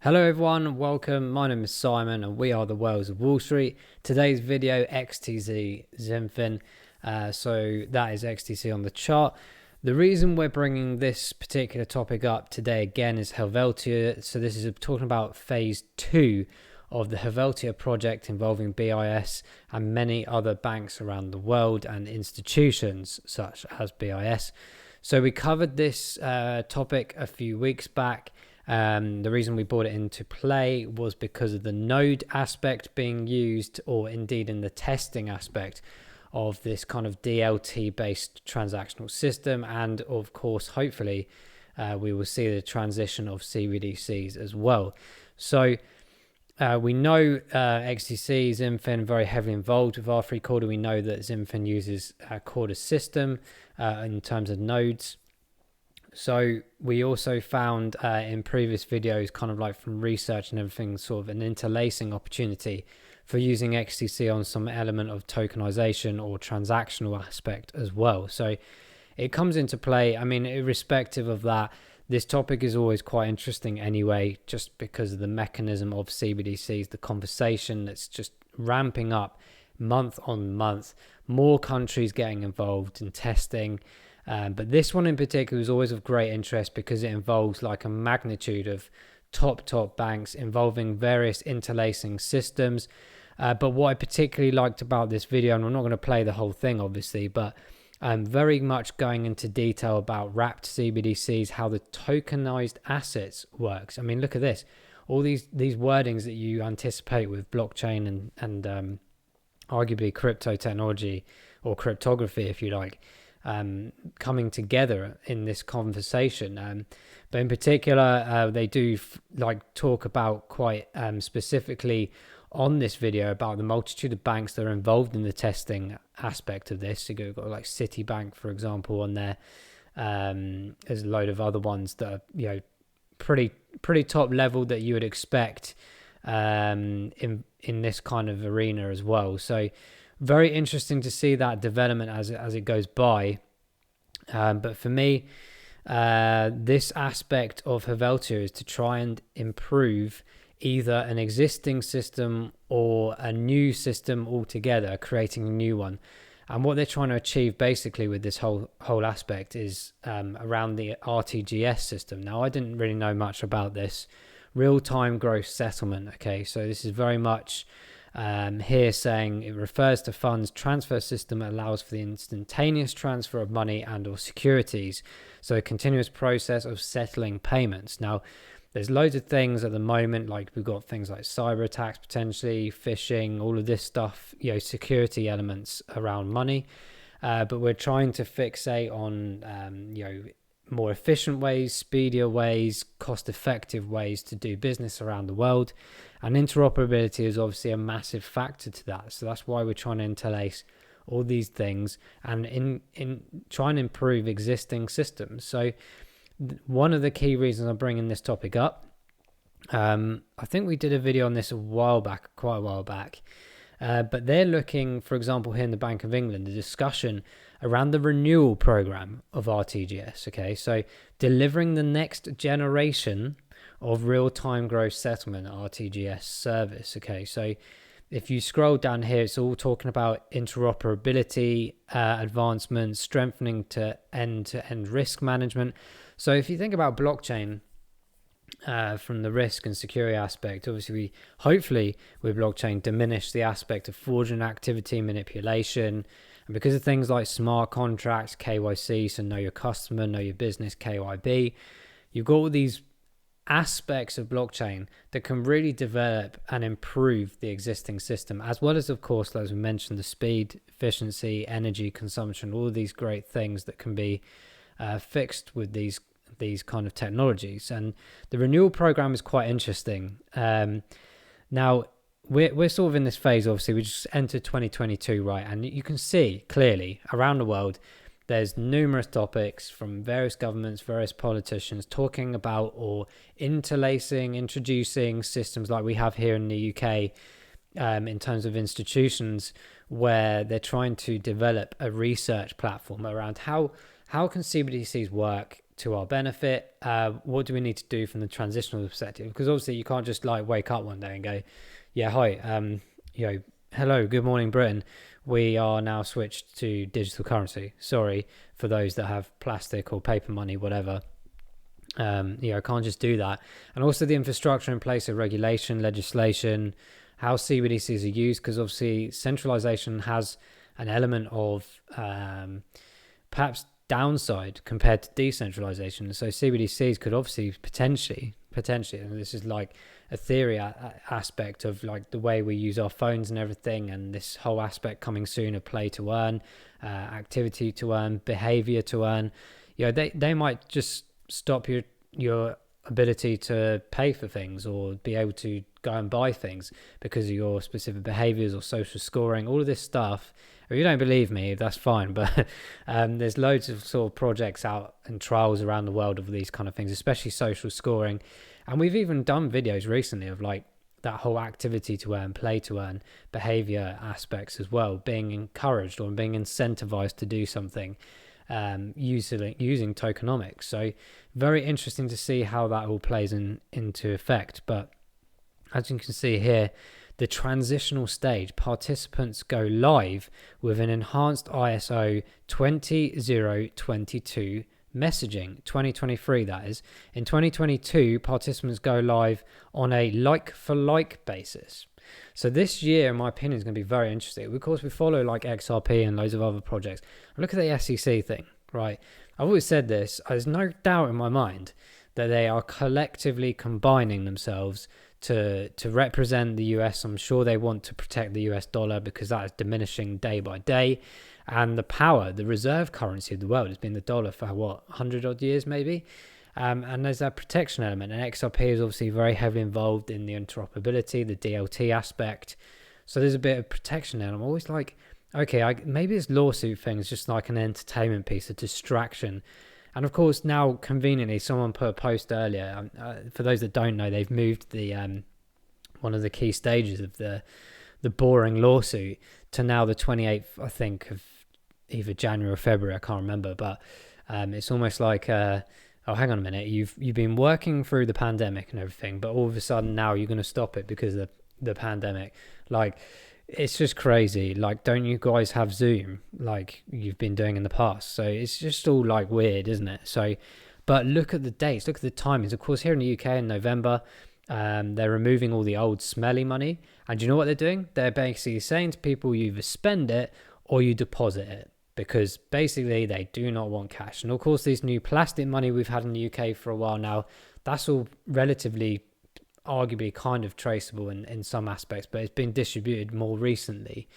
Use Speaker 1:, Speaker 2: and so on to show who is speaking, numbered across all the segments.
Speaker 1: Hello everyone, welcome. My name is Simon and we are the Whales of Wall Street. Today's video, XDC XinFin. So that is XDC on the chart. The reason we're bringing this particular topic up today again is Helvetia. So this is talking about phase 2 of the Helvetia project involving BIS and many other banks around the world and institutions such as BIS. So we covered this topic a few weeks back. The reason we brought it into play was because of the node aspect being used, or indeed in the testing aspect of this kind of DLT based transactional system, and of course hopefully we will see the transition of CBDCs as well. So we know XDC XinFin very heavily involved with R3 Corda. We know that XinFin uses Corda's system in terms of nodes. So we also found in previous videos, kind of like from research and everything, sort of an interlacing opportunity for using XDC on some element of tokenization or transactional aspect as well. So it comes into play. I mean, irrespective of that, this topic is always quite interesting anyway, just because of the mechanism of CBDCs, the conversation that's just ramping up month on month, more countries getting involved in testing. But this one in particular is always of great interest because it involves like a magnitude of top banks involving various interlacing systems. But what I particularly liked about this video, and I'm not going to play the whole thing obviously, but very much going into detail about wrapped CBDCs, how the tokenized assets works. I mean, look at this, all these wordings that you anticipate with blockchain and arguably crypto technology or cryptography, if you like. Coming together in this conversation, but in particular they do talk about quite specifically on this video about the multitude of banks that are involved in the testing aspect of this. So you've got like Citibank, for example, on there. There's a load of other ones that are pretty top level that you would expect in this kind of arena as well. So very interesting to see that development as it goes by. But for me, this aspect of Helvetia is to try and improve either an existing system or a new system altogether, creating a new one. And what they're trying to achieve basically with this whole aspect is around the RTGS system. Now, I didn't really know much about this real-time gross settlement. Okay, so this is very much here saying it refers to funds transfer system that allows for the instantaneous transfer of money and or securities, so a continuous process of settling payments. Now there's loads of things at the moment, like we've got things like cyber attacks, potentially phishing, all of this stuff, security elements around money, but we're trying to fixate on more efficient ways, speedier ways, cost-effective ways to do business around the world. And interoperability is obviously a massive factor to that. So that's why we're trying to interlace all these things and in try and improve existing systems. So one of the key reasons I'm bringing this topic up, I think we did a video on this quite a while back, but they're looking, for example, here in the Bank of England, a discussion around the renewal program of RTGS. Okay, so delivering the next generation of real-time gross settlement RTGS service. Okay, so if you scroll down here, it's all talking about interoperability, advancements, strengthening to end-to-end risk management. So if you think about blockchain from the risk and security aspect, obviously we hopefully with blockchain diminish the aspect of fraudulent activity, manipulation, and because of things like smart contracts, KYC, so know your customer, know your business, KYB, you've got all these aspects of blockchain that can really develop and improve the existing system, as well as, of course, as we mentioned, the speed, efficiency, energy consumption, all of these great things that can be fixed with these kind of technologies. And the renewal program is quite interesting. Now we're sort of in this phase, obviously we just entered 2022, right? And you can see clearly around the world there's numerous topics from various governments, various politicians talking about or interlacing, introducing systems like we have here in the UK in terms of institutions, where they're trying to develop a research platform around how can CBDCs work to our benefit? What do we need to do from the transitional perspective? Because obviously you can't just like wake up one day and go, yeah, hi, hello, good morning, Britain. We are now switched to digital currency. Sorry for those that have plastic or paper money, whatever. Can't just do that. And also the infrastructure in place of regulation, legislation, how CBDCs are used, because obviously centralization has an element of perhaps downside compared to decentralization. So CBDCs could obviously potentially, and this is like a theory aspect of like the way we use our phones and everything, and this whole aspect coming soon of play to earn, activity to earn, behavior to earn. They might just stop your ability to pay for things or be able to go and buy things because of your specific behaviors or social scoring, all of this stuff. If you don't believe me, that's fine, but there's loads of sort of projects out and trials around the world of these kind of things, especially social scoring. And we've even done videos recently of like that whole activity to earn, play to earn, behavior aspects as well, being encouraged or being incentivized to do something using tokenomics. So very interesting to see how that all plays into effect. But as you can see here, the transitional stage, participants go live with an enhanced ISO 20022 messaging, 2023 that is. In 2022, participants go live on a like-for-like basis. So this year, in my opinion, is going to be very interesting. Of course, we follow like XRP and loads of other projects. Look at the SEC thing, right? I've always said this. There's no doubt in my mind that they are collectively combining themselves to represent the US. I'm sure they want to protect the US dollar because that is diminishing day by day. And the power, the reserve currency of the world has been the dollar for 100 odd years maybe. And there's that protection element, and XRP is obviously very heavily involved in the interoperability, the DLT aspect. So there's a bit of protection there. I'm always like, okay, maybe this lawsuit thing is just like an entertainment piece, a distraction. And of course, now conveniently, someone put a post earlier. For those that don't know, they've moved the one of the key stages of the boring lawsuit to now the 28th, I think, of either January or February. I can't remember, but it's almost like. Oh, hang on a minute, you've been working through the pandemic and everything, but all of a sudden now you're going to stop it because of the pandemic. Like, it's just crazy. Like, don't you guys have Zoom like you've been doing in the past? So it's just all like weird, isn't it? So, but look at the dates, look at the timings. Of course, here in the UK in November, they're removing all the old smelly money. And do you know what they're doing? They're basically saying to people, you either spend it or you deposit it, because basically they do not want cash. And of course, this new plastic money we've had in the UK for a while now, that's all relatively, arguably kind of traceable in some aspects, but it's been distributed more recently.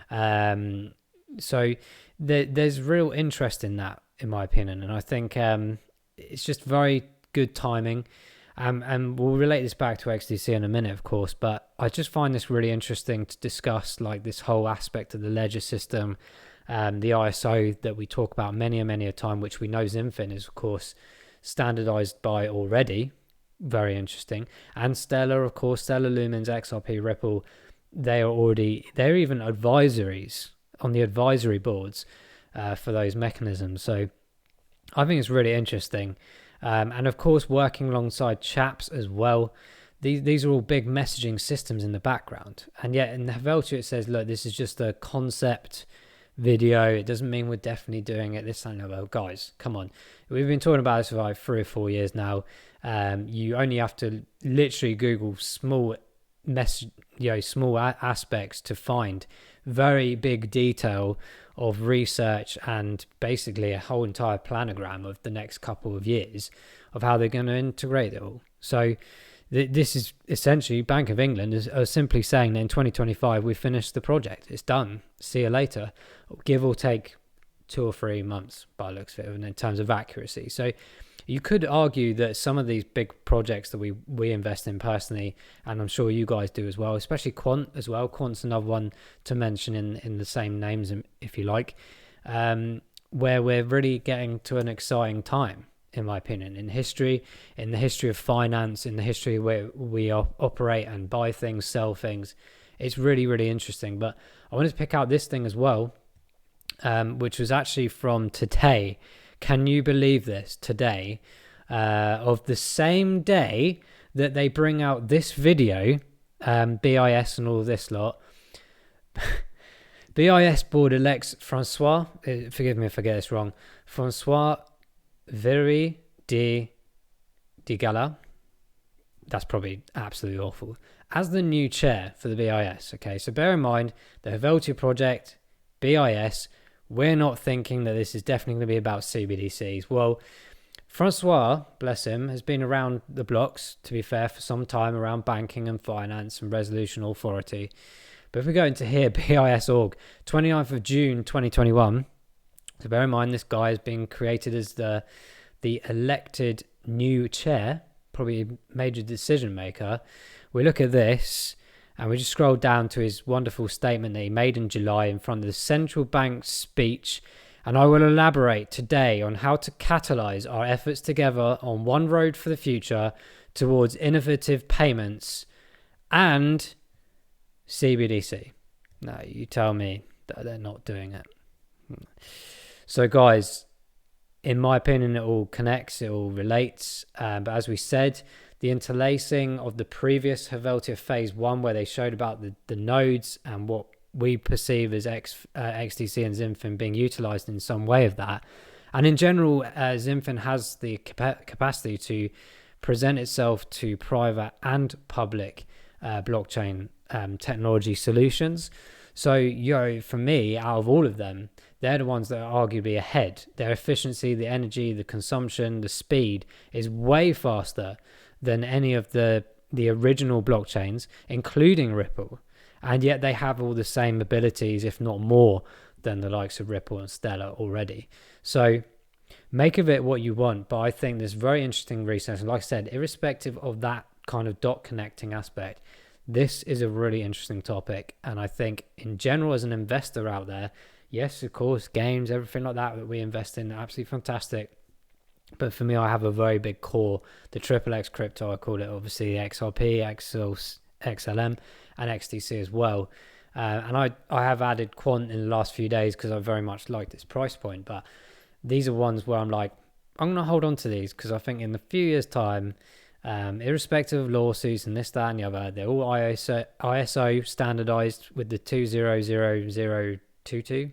Speaker 1: So there's real interest in that, in my opinion. And I think it's just very good timing. And we'll relate this back to XDC in a minute, of course, but I just find this really interesting to discuss, like this whole aspect of the ledger system, the ISO that we talk about many a time, which we know XinFin is, of course, standardized by already. Very interesting. And Stellar, of course, Stellar, Lumens, XRP, Ripple, they're even advisories on the advisory boards for those mechanisms. So I think it's really interesting. And of course, working alongside chaps as well. These are all big messaging systems in the background. And yet in the Helvetia, it says, look, this is just a concept video. It doesn't mean we're definitely doing it. This time, well, guys, come on. We've been talking about this for like 3 or 4 years now. You only have to literally Google small aspects to find very big detail of research and basically a whole entire planogram of the next couple of years of how they're going to integrate it all. So this is essentially Bank of England are simply saying that in 2025 we finished the project. It's done. See you later. Give or take 2 or 3 months by the looks of it in terms of accuracy. So you could argue that some of these big projects that we invest in personally, and I'm sure you guys do as well, especially Quant as well. Quant's another one to mention in the same names, if you like, where we're really getting to an exciting time, in my opinion, in history, in the history of finance, in the history where we operate and buy things, sell things. It's really, really interesting. But I wanted to pick out this thing as well, which was actually from today, Can you believe this? Today, of the same day that they bring out this video, BIS and all this lot, BIS board elects Francois, forgive me if I get this wrong, Francois Very de Gala, that's probably absolutely awful, as the new chair for the BIS. Okay, so bear in mind, the Helvetia project, BIS, we're not thinking that this is definitely going to be about CBDCs. Well, Francois, bless him, has been around the blocks, to be fair, for some time around banking and finance and resolution authority. But if we go into here, BIS.org, 29th of June 2021. So bear in mind, this guy has been created as the elected new chair, probably a major decision maker. We look at this and we just scroll down to his wonderful statement that he made in July in front of the central bank's speech. And I will elaborate today on how to catalyze our efforts together on one road for the future towards innovative payments and CBDC. No, you tell me that they're not doing it. So guys, in my opinion, it all connects, it all relates. But as we said, the interlacing of the previous Helvetia Phase 1, where they showed about the nodes and what we perceive as XDC and XinFin being utilized in some way of that. And in general, XinFin has the capacity to present itself to private and public blockchain technology solutions. So, for me, out of all of them, they're the ones that are arguably ahead. Their efficiency, the energy, the consumption, the speed is way faster than any of the original blockchains, including Ripple. And yet they have all the same abilities, if not more, than the likes of Ripple and Stellar already. So make of it what you want. But I think there's very interesting research. And like I said, irrespective of that kind of dot connecting aspect, this is a really interesting topic. And I think in general, as an investor out there, yes, of course, games, everything like that we invest in, absolutely fantastic. But for me, I have a very big core, the XXX crypto, I call it, obviously XRP, XLM, and XDC as well. And I have added Quant in the last few days because I very much like this price point. But these are ones where I'm like, I'm going to hold on to these because I think in a few years' time, irrespective of lawsuits and this, that, and the other, they're all ISO standardized with the 200022.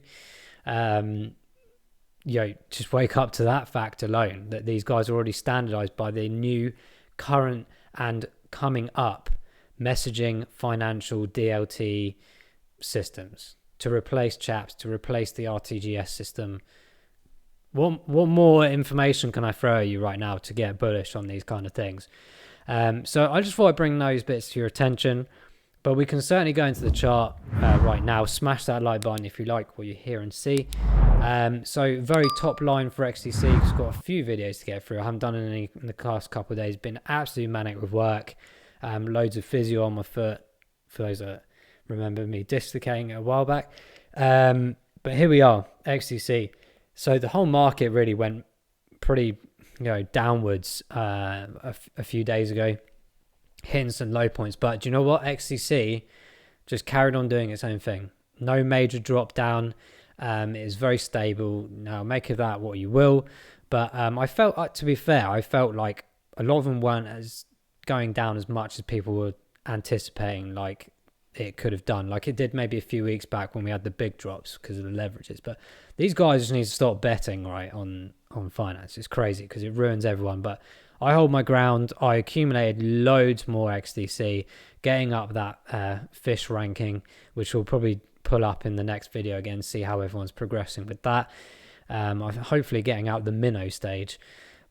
Speaker 1: Just wake up to that fact alone, that these guys are already standardized by the new, current, and coming up messaging financial DLT systems to replace chaps, to replace the RTGS system. What more information can I throw at you right now to get bullish on these kind of things? So I just thought I'd bring those bits to your attention, but we can certainly go into the chart right now. Smash that like button if you like what you hear and see. So very top line for XDC, it's got a few videos to get through. I haven't done any in the past couple of days, been absolutely manic with work. Loads of physio on my foot, for those that remember me dislocating it a while back. But here we are, XDC. So the whole market really went pretty, downwards a few days ago, hitting some low points. But do you know what? XDC just carried on doing its own thing. No major drop down. It is very stable. Now make of that what you will. But I felt, to be fair, I felt like a lot of them weren't as going down as much as people were anticipating like it could have done, like it did maybe a few weeks back when we had the big drops because of the leverages. But these guys just need to stop betting on finance. It's crazy because it ruins everyone. But I hold my ground. I accumulated loads more XDC, getting up that fish ranking, which we'll probably pull up in the next video again, see how everyone's progressing with that. I'm hopefully getting out the minnow stage,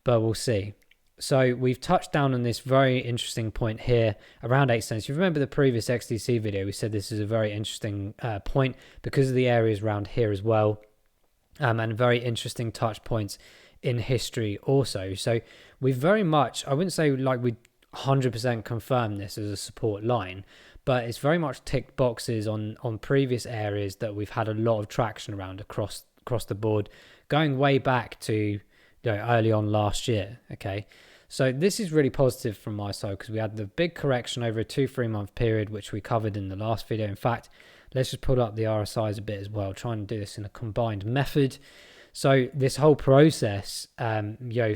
Speaker 1: but we'll see. So we've touched down on this very interesting point here around 8 cents. You remember the previous XDC video, we said this is a very interesting point because of the areas around here as well, and very interesting touch points in history also. So we've very much, I wouldn't say like we 100% confirm this as a support line, but it's very much ticked boxes on previous areas that we've had a lot of traction around across the board, going way back to early on last year. Okay, so this is really positive from my side because we had the big correction over a 2-3 month period, which we covered in the last video. In fact, let's just pull up the RSIs a bit as well, trying to do this in a combined method. So this whole process,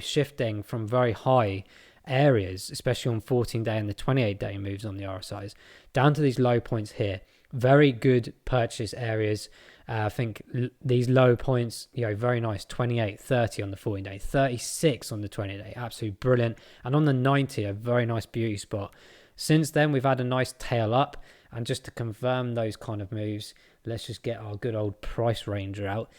Speaker 1: shifting from very high areas, especially on 14-day and the 28-day moves on the RSIs, down to these low points here, very good purchase areas. I think these low points, very nice, 28, 30 on the 14-day, 36 on the 20-day, absolutely brilliant. And on the 90, a very nice beauty spot. Since then, we've had a nice tail up. And just to confirm those kind of moves, let's just get our good old price ranger out,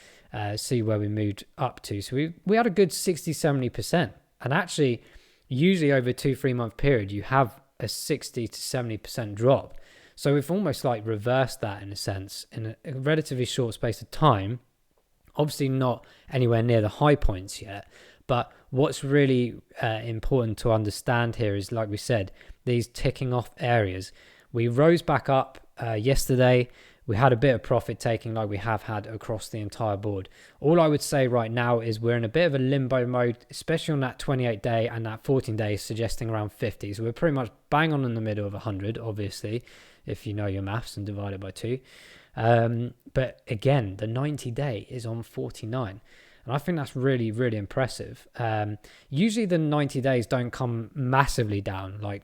Speaker 1: see where we moved up to. So we had a good 60-70%. And actually, usually over a 2-3 month period, you have a 60 to 70% drop. So we've almost like reversed that in a sense in a relatively short space of time. Obviously not anywhere near the high points yet, but what's really important to understand here is, like we said, these ticking off areas. We rose back up yesterday. We had a bit of profit taking like we have had across the entire board. All I would say right now is we're in a bit of a limbo mode, especially on that 28-day and that 14-day suggesting around 50. So we're pretty much bang on in the middle of 100, obviously, if you know your maths and divide it by 2. But again, the 90-day is on 49. And I think that's really, really impressive. Usually the 90 days don't come massively down, like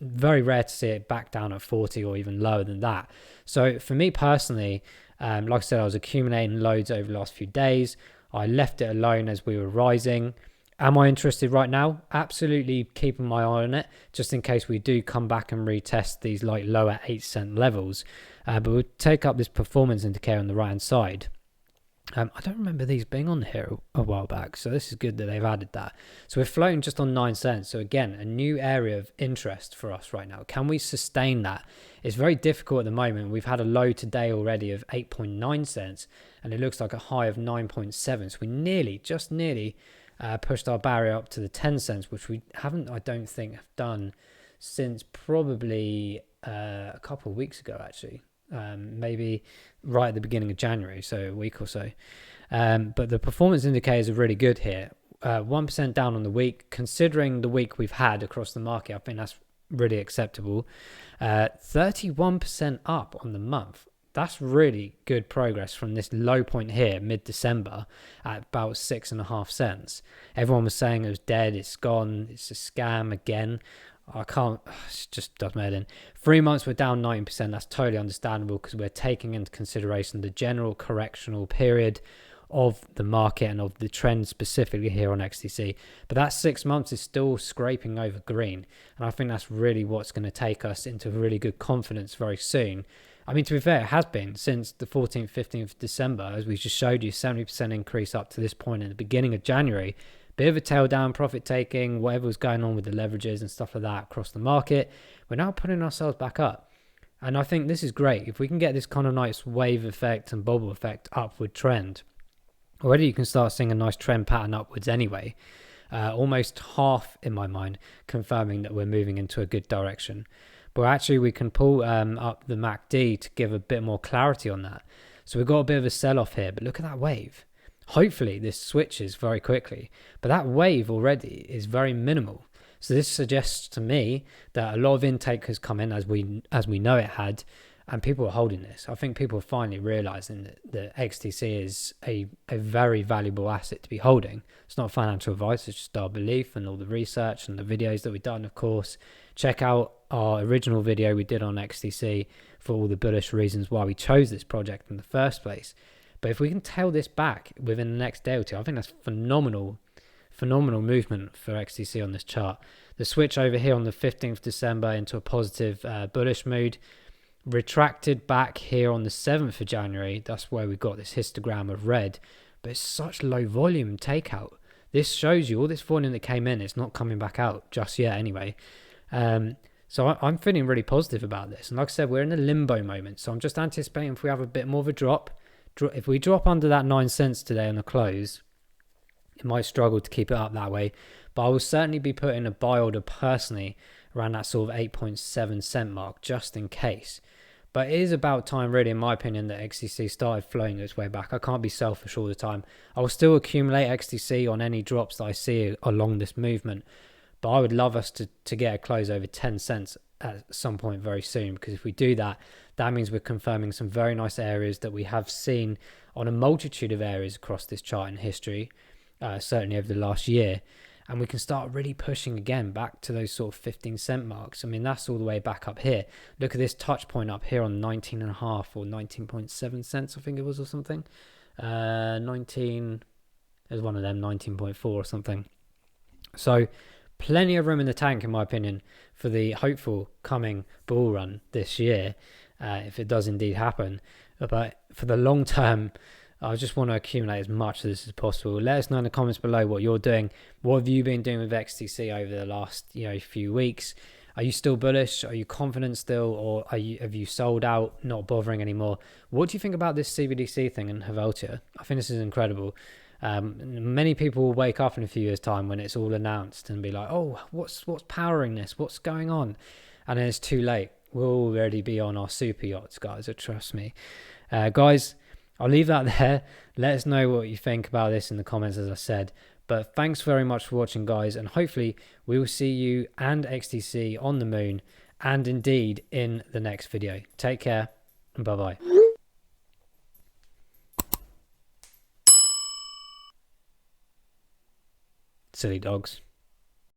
Speaker 1: very rare to see it back down at 40 or even lower than that. So for me personally, like I said, I was accumulating loads over the last few days. I left it alone as we were rising. Am I interested right now? Absolutely keeping my eye on it, just in case we do come back and retest these like lower 8-cent levels. But we'll take up this performance indicator on the right hand side. I don't remember these being on here a while back, so this is good that they've added that. So we're floating just on 9 cents. So again, a new area of interest for us right now. Can we sustain that? It's very difficult at the moment. We've had a low today already of 8.9 cents, and it looks like a high of 9.7. So we just nearly pushed our barrier up to the 10 cents, which we haven't, I don't think, have done since probably a couple of weeks ago, actually. Maybe right at the beginning of January, so a week or so. But the performance indicators are really good here. 1% down on the week. Considering the week we've had across the market, I think that's really acceptable. 31% up on the month. That's really good progress from this low point here, mid-December, at about 6.5 cents. Everyone was saying it was dead, it's gone, it's a scam again. It just does my head in. 3 months we're down 90%. That's totally understandable because we're taking into consideration the general correctional period of the market and of the trend specifically here on XDC. But that 6 months is still scraping over green. And I think that's really what's going to take us into really good confidence very soon. I mean, to be fair, it has been since the 14th, 15th December, as we just showed you, 70% increase up to this point in the beginning of January. Bit of a tail down, profit taking, whatever was going on with the leverages and stuff like that across the market. We're now putting ourselves back up. And I think this is great. If we can get this kind of nice wave effect and bubble effect upward trend, already you can start seeing a nice trend pattern upwards anyway. Almost half, in my mind, confirming that we're moving into a good direction. But actually we can pull up the MACD to give a bit more clarity on that. So we've got a bit of a sell-off here, but look at that wave. Hopefully this switches very quickly, but that wave already is very minimal. So this suggests to me that a lot of intake has come in as we know it had, and people are holding this. I think people are finally realizing that XDC is a very valuable asset to be holding. It's not financial advice, it's just our belief and all the research and the videos that we've done, of course. Check out our original video we did on XDC for all the bullish reasons why we chose this project in the first place. But if we can tail this back within the next day or two, I think that's phenomenal movement for XDC on this chart. The switch over here on the 15th December into a positive bullish mood, retracted back here on the 7th of January. That's where we've got this histogram of red, but it's such low volume takeout. This shows you all this volume that came in, it's not coming back out just yet anyway. So I'm feeling really positive about this. And like I said, we're in a limbo moment. So I'm just anticipating if we have a bit more of a drop. If we drop under that 9 cents today on the close, it might struggle to keep it up that way. But I will certainly be putting a buy order personally around that sort of 8.7 cent mark just in case. But it is about time, really, in my opinion, that XDC started flowing its way back. I can't be selfish all the time. I will still accumulate XDC on any drops that I see along this movement. But I would love us to get a close over 10 cents at some point very soon, because if we do that, that means we're confirming some very nice areas that we have seen on a multitude of areas across this chart in history, certainly over the last year. And we can start really pushing again back to those sort of 15-cent marks. I mean, that's all the way back up here. Look at this touch point up here on 19.5 or 19.7 cents, I think it was, or something. 19, there's one of them, 19.4 or something. So plenty of room in the tank, in my opinion, for the hopeful coming bull run this year, if it does indeed happen. But for the long term, I just want to accumulate as much of this as possible. Let us know in the comments below what you're doing. What have you been doing with XDC over the last few weeks? Are you still bullish? Are you confident still? Or have you sold out, not bothering anymore? What do you think about this CBDC thing in Helvetia? I think this is incredible. Many people will wake up in a few years' time when it's all announced and be like, oh, what's powering this? What's going on? And then it's too late. We'll already be on our super yachts, guys. Trust me. Guys, I'll leave that there. Let us know what you think about this in the comments, as I said. But thanks very much for watching, guys. And hopefully we will see you and XDC on the moon, and indeed in the next video. Take care and bye-bye. Silly dogs.